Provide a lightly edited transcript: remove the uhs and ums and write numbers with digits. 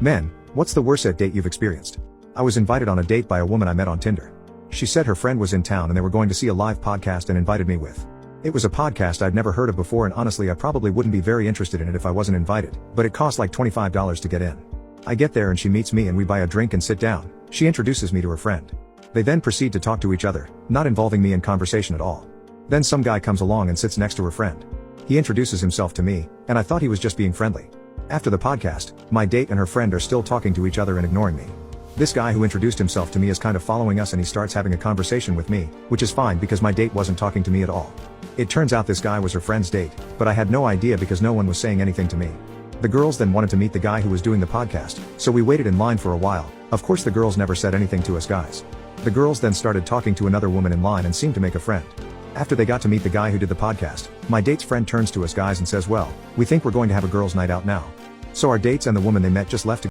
Men, what's the worst date you've experienced? I was invited on a date by a woman I met on Tinder. She said her friend was in town and they were going to see a live podcast and invited me with. It was a podcast I'd never heard of before, and honestly I probably wouldn't be very interested in it if I wasn't invited, but it cost like $25 to get in. I get there and she meets me and we buy a drink and sit down. She introduces me to her friend. They then proceed to talk to each other, not involving me in conversation at all. Then some guy comes along and sits next to her friend. He introduces himself to me, and I thought he was just being friendly. After the podcast, my date and her friend are still talking to each other and ignoring me. This guy who introduced himself to me is kind of following us and he starts having a conversation with me, which is fine because my date wasn't talking to me at all. It turns out this guy was her friend's date, but I had no idea because no one was saying anything to me. The girls then wanted to meet the guy who was doing the podcast, so we waited in line for a while. Of course the girls never said anything to us guys. The girls then started talking to another woman in line and seemed to make a friend. After they got to meet the guy who did the podcast, my date's friend turns to us guys and says, "Well, we think we're going to have a girls' night out now." So our dates and the woman they met just left to